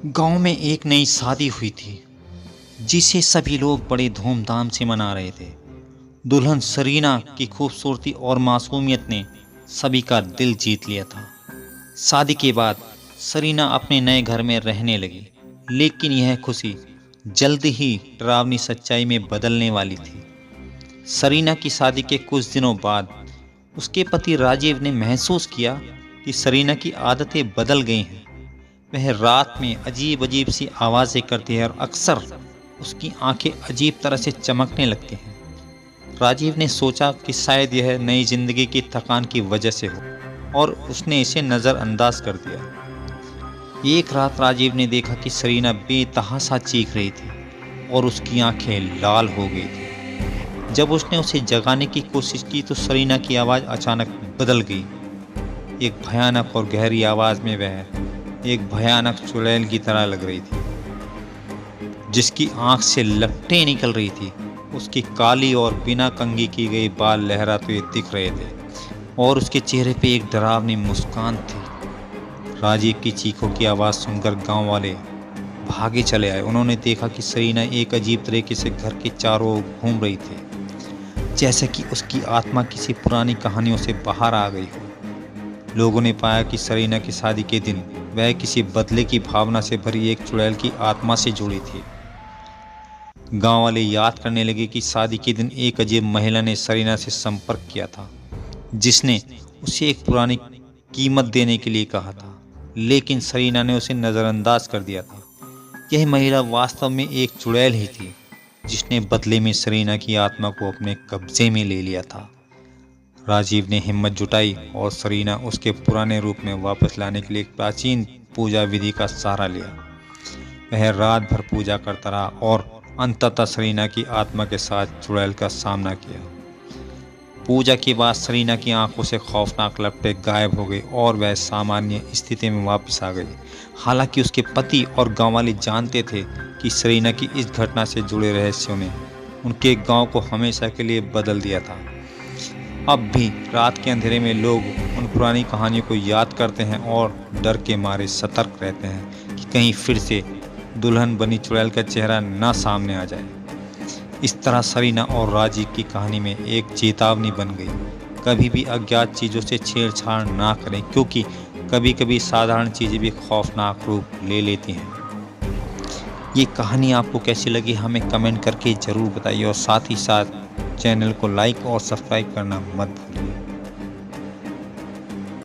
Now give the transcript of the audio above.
गांव में एक नई शादी हुई थी जिसे सभी लोग बड़े धूमधाम से मना रहे थे। दुल्हन सरीना की खूबसूरती और मासूमियत ने सभी का दिल जीत लिया था। शादी के बाद सरीना अपने नए घर में रहने लगी, लेकिन यह खुशी जल्द ही डरावनी सच्चाई में बदलने वाली थी। सरीना की शादी के कुछ दिनों बाद उसके पति राजीव ने महसूस किया कि सरीना की आदतें बदल गई हैं। वह रात में अजीब अजीब सी आवाज़ें करती है और अक्सर उसकी आंखें अजीब तरह से चमकने लगती हैं। राजीव ने सोचा कि शायद यह नई जिंदगी की थकान की वजह से हो और उसने इसे नज़रअंदाज कर दिया। एक रात राजीव ने देखा कि सरीना बेतहाशा चीख रही थी और उसकी आंखें लाल हो गई थी। जब उसने उसे जगाने की कोशिश की तो सरीना की आवाज़ अचानक बदल गई। एक भयानक और गहरी आवाज़ में वह एक भयानक चुड़ैल की तरह लग रही थी, जिसकी आंख से लपटें निकल रही थी। उसकी काली और बिना कंघी की गई बाल लहराते हुए दिख रहे थे और उसके चेहरे पे एक डरावनी मुस्कान थी। राजीव की चीखों की आवाज़ सुनकर गांव वाले भागे चले आए। उन्होंने देखा कि सरीना एक अजीब तरीके से घर के चारों ओर घूम रही थी, जैसे कि उसकी आत्मा किसी पुरानी कहानियों से बाहर आ गई हो। लोगों ने पाया कि सरीना की शादी के दिन वह किसी बदले की भावना से भरी एक चुड़ैल की आत्मा से जुड़ी थी। गांव वाले याद करने लगे कि शादी के दिन एक अजीब महिला ने सरीना से संपर्क किया था, जिसने उसे एक पुरानी कीमत देने के लिए कहा था, लेकिन सरीना ने उसे नज़रअंदाज कर दिया था। यह महिला वास्तव में एक चुड़ैल ही थी, जिसने बदले में सरीना की आत्मा को अपने कब्जे में ले लिया था। राजीव ने हिम्मत जुटाई और सरीना उसके पुराने रूप में वापस लाने के लिए एक प्राचीन पूजा विधि का सहारा लिया। वह रात भर पूजा करता रहा और अंततः सरीना की आत्मा के साथ चुड़ैल का सामना किया। पूजा के बाद सरीना की आंखों से खौफनाक लपटें गायब हो गई और वह सामान्य स्थिति में वापस आ गई। हालांकि उसके पति और गांव वाले जानते थे कि सरीना की इस घटना से जुड़े रहस्यों ने उनके गांव को हमेशा के लिए बदल दिया था। अब भी रात के अंधेरे में लोग उन पुरानी कहानियों को याद करते हैं और डर के मारे सतर्क रहते हैं कि कहीं फिर से दुल्हन बनी चुड़ैल का चेहरा न सामने आ जाए। इस तरह सरीना और राजीव की कहानी में एक चेतावनी बन गई। कभी भी अज्ञात चीज़ों से छेड़छाड़ ना करें, क्योंकि कभी कभी साधारण चीज़ें भी खौफनाक रूप ले लेती हैं। ये कहानी आपको कैसी लगी हमें कमेंट करके ज़रूर बताइए और साथ ही साथ चैनल को लाइक और सब्सक्राइब करना मत भूलिए।